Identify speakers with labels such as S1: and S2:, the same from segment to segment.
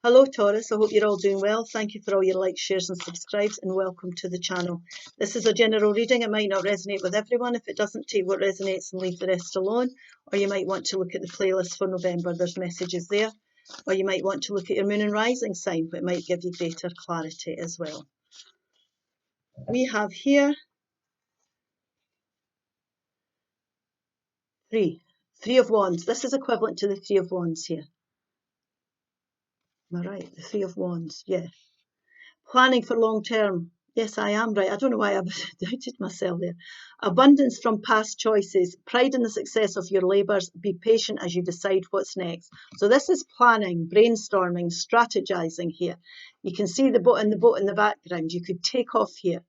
S1: Hello Taurus, I hope you're all doing well. Thank you for all your likes, shares and subscribes and welcome to the channel. This is a general reading. It might not resonate with everyone. If it doesn't, take what resonates and leave the rest alone. Or you might want to look at the playlist for November. There's messages there. Or you might want to look at your moon and rising sign, but it might give you greater clarity as well. We have here Three of Wands. This is equivalent to the Three of Wands here. Am I right? The Three of Wands, yeah. Planning for long term. Yes, I am right. I don't know why I doubted myself there. Abundance from past choices. Pride in the success of your labours. Be patient as you decide what's next. So this is planning, brainstorming, strategizing here. You can see the boat in the background. You could take off here.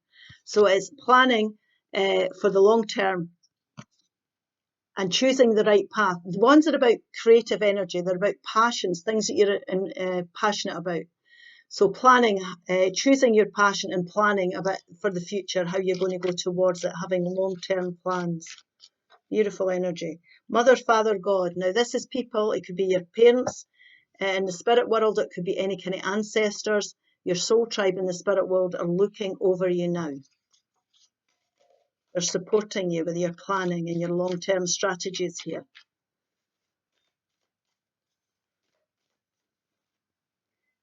S1: So it's planning for the long term and choosing the right path. The ones are about creative energy. They're about passions, things that you're passionate about. So planning, choosing your passion and planning about for the future, how you're going to go towards it, having long-term plans. Beautiful energy. Mother, Father, God. Now this is people, it could be your parents in the spirit world, it could be any kind of ancestors. Your soul tribe in the spirit world are looking over you now. They're supporting you with your planning and your long-term strategies here.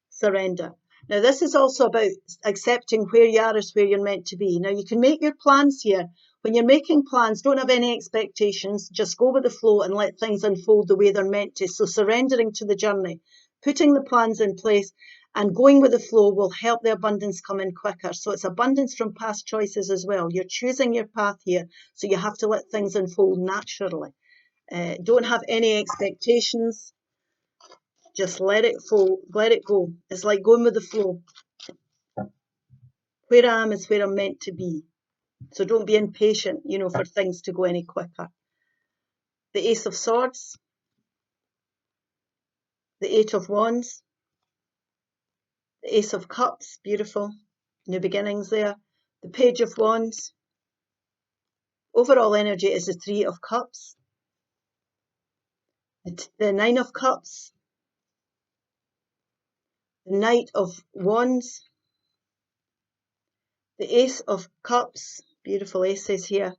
S1: Surrender. Now this is also about accepting where you are is where you're meant to be. Now you can make your plans here. When you're making plans, don't have any expectations. Just go with the flow and let things unfold the way they're meant to. So surrendering to the journey, putting the plans in place and going with the flow will help the abundance come in quicker. So it's abundance from past choices as well. You're choosing your path here. So you have to let things unfold naturally. Don't have any expectations. Just let it fall, let it go. It's like going with the flow. Where I am is where I'm meant to be. So don't be impatient, for things to go any quicker. The Ace of Swords, the Eight of Wands, the Ace of Cups, beautiful, new beginnings there. The Page of Wands. Overall energy is the Three of Cups, the Nine of Cups, the Knight of Wands, the Ace of Cups, beautiful aces here,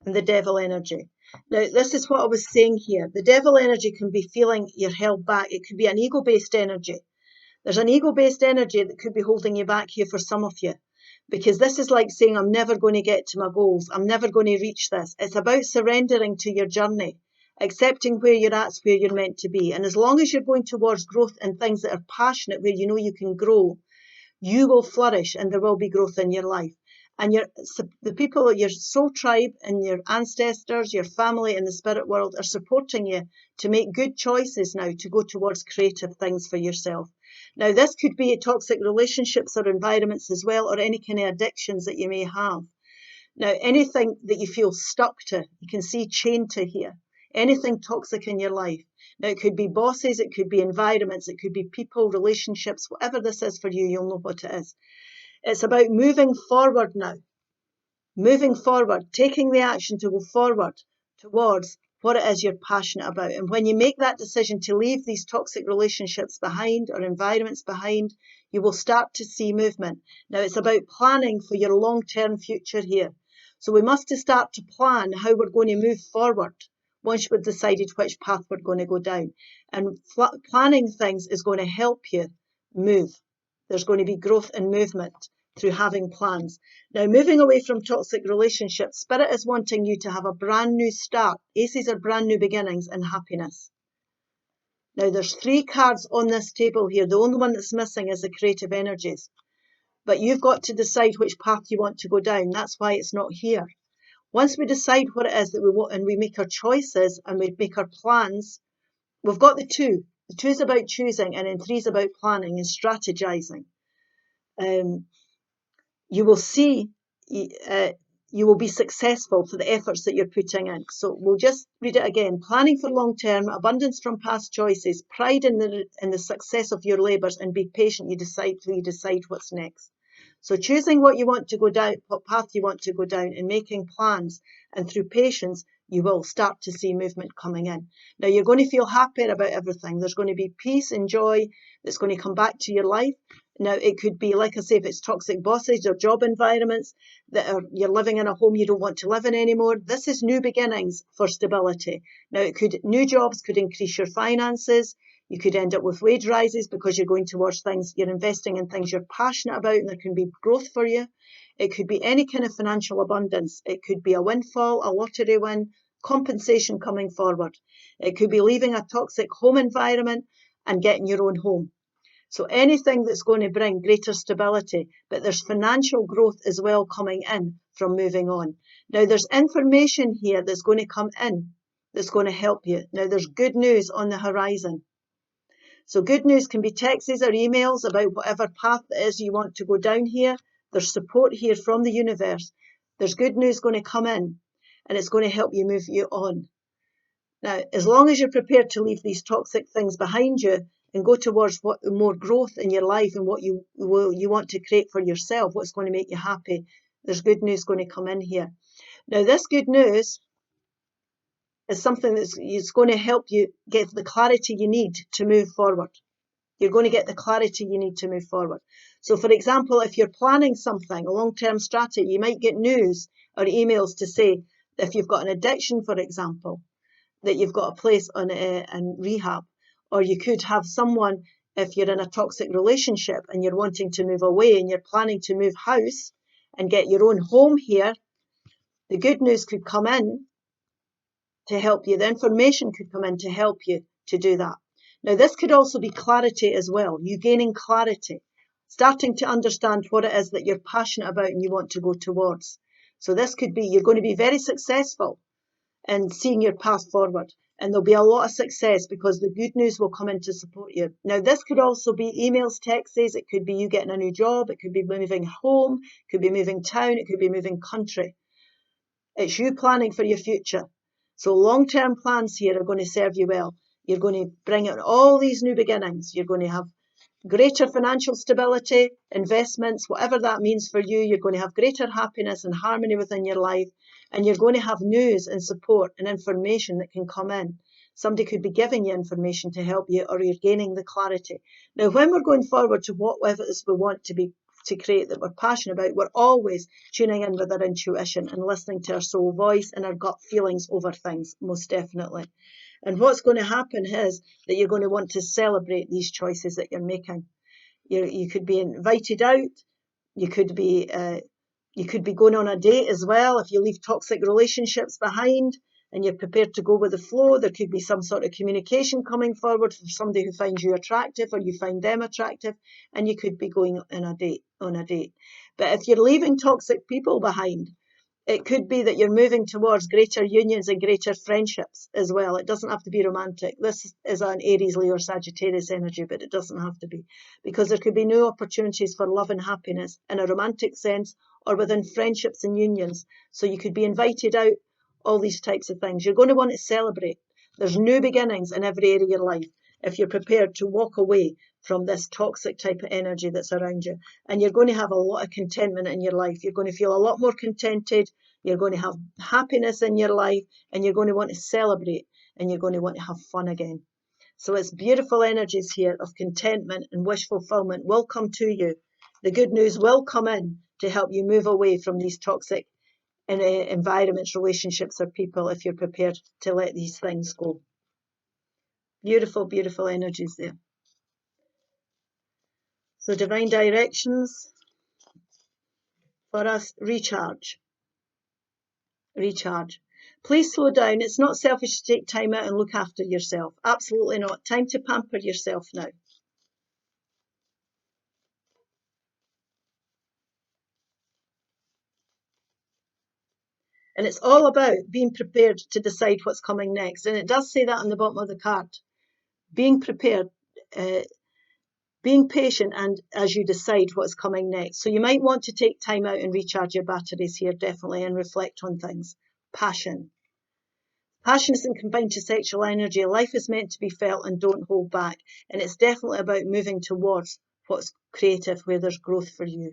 S1: and the Devil energy. Now, this is what I was saying here. The Devil energy can be feeling you're held back. It could be an ego-based energy. There's an ego-based energy that could be holding you back here for some of you. Because this is like saying, I'm never going to get to my goals. I'm never going to reach this. It's about surrendering to your journey. Accepting where you're at is where you're meant to be. And as long as you're going towards growth and things that are passionate, where you know you can grow, you will flourish and there will be growth in your life. And the people, your soul tribe and your ancestors, your family in the spirit world are supporting you to make good choices now to go towards creative things for yourself. Now, this could be toxic relationships or environments as well, or any kind of addictions that you may have. Now, anything that you feel stuck to, you can see chained to here, anything toxic in your life. Now, it could be bosses, it could be environments, it could be people, relationships, whatever this is for you, you'll know what it is. It's about moving forward now. Moving forward, taking the action to go forward towards what it is you're passionate about. And when you make that decision to leave these toxic relationships behind or environments behind, you will start to see movement. Now, it's about planning for your long-term future here. So we must start to plan how we're going to move forward once we've decided which path we're going to go down. And planning things is going to help you move. There's going to be growth and movement through having plans. Now, moving away from toxic relationships, Spirit is wanting you to have a brand new start. Aces are brand new beginnings and happiness. Now, there's 3 cards on this table here. The only one that's missing is the creative energies. But you've got to decide which path you want to go down. That's why it's not here. Once we decide what it is that we want and we make our choices and we make our plans, we've got the 2. The 2 is about choosing and then 3 is about planning and strategizing. You will see, you will be successful for the efforts that you're putting in. So we'll just read it again. Planning for long-term, abundance from past choices, pride in the success of your labours, and be patient. You decide what's next. So choosing what you want to go down, what path you want to go down, and making plans, and through patience, you will start to see movement coming in. Now, you're going to feel happier about everything. There's going to be peace and joy that's going to come back to your life. Now, it could be, like I say, if it's toxic bosses or job environments you're living in a home you don't want to live in anymore. This is new beginnings for stability. Now, new jobs could increase your finances. You could end up with wage rises because you're going towards things, you're investing in things you're passionate about, and there can be growth for you. It could be any kind of financial abundance. It could be a windfall, a lottery win, compensation coming forward. It could be leaving a toxic home environment and getting your own home. So anything that's going to bring greater stability, but there's financial growth as well coming in from moving on. Now, there's information here that's going to come in that's going to help you. Now, there's good news on the horizon. So good news can be texts or emails about whatever path it is you want to go down here. There's support here from the universe. There's good news going to come in, and it's going to help you move you on. Now, as long as you're prepared to leave these toxic things behind you and go towards what more growth in your life and what you want to create for yourself, what's going to make you happy, there's good news going to come in here. Now, this good news is something that's going to help you get the clarity you need to move forward. You're going to get the clarity you need to move forward. So, for example, if you're planning something, a long-term strategy, you might get news or emails to say, if you've got an addiction, for example, that you've got a place in rehab. Or you could have someone, if you're in a toxic relationship and you're wanting to move away and you're planning to move house and get your own home here, the good news could come in to help you. The information could come in to help you to do that. Now, this could also be clarity as well. You gaining clarity, starting to understand what it is that you're passionate about and you want to go towards. So this could be, you're going to be very successful in seeing your path forward. And there'll be a lot of success because the good news will come in to support you. Now, this could also be emails, texts. It could be you getting a new job. It could be moving home. It could be moving town. It could be moving country. It's you planning for your future. So long-term plans here are going to serve you well. You're going to bring in all these new beginnings. You're going to have greater financial stability, investments, whatever that means for you. You're going to have greater happiness and harmony within your life. And you're going to have news and support and information that can come in. Somebody could be giving you information to help you, or you're gaining the clarity. Now, when we're going forward to whatever it is we want to create that we're passionate about, we're always tuning in with our intuition and listening to our soul voice and our gut feelings over things, most definitely. And what's going to happen is that you're going to want to celebrate these choices that you're making. You could be invited out. You could be going on a date as well. If you leave toxic relationships behind and you're prepared to go with the flow, there could be some sort of communication coming forward from somebody who finds you attractive or you find them attractive, and you could be going on a date. But if you're leaving toxic people behind, it could be that you're moving towards greater unions and greater friendships as well. It doesn't have to be romantic. This is an Aries, Leo, Sagittarius energy, but it doesn't have to be, because there could be new opportunities for love and happiness in a romantic sense or within friendships and unions. So you could be invited out, all these types of things. You're going to want to celebrate. There's new beginnings in every area of your life if you're prepared to walk away from this toxic type of energy that's around you. And you're going to have a lot of contentment in your life. You're going to feel a lot more contented. You're going to have happiness in your life, and you're going to want to celebrate, and you're going to want to have fun again. So it's beautiful energies here of contentment and wish fulfillment will come to you. The good news will come in to help you move away from these toxic environments, relationships, or people if you're prepared to let these things go. Beautiful, beautiful energies there. So divine directions for us: recharge. Recharge. Please slow down. It's not selfish to take time out and look after yourself. Absolutely not. Time to pamper yourself now. And it's all about being prepared to decide what's coming next. And it does say that on the bottom of the card. Being prepared, being patient, and as you decide what's coming next. So you might want to take time out and recharge your batteries here, definitely, and reflect on things. Passion. Passion isn't combined to sexual energy. Life is meant to be felt, and don't hold back. And it's definitely about moving towards what's creative, where there's growth for you.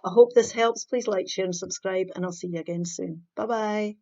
S1: I hope this helps. Please like, share, and subscribe, and I'll see you again soon. Bye-bye.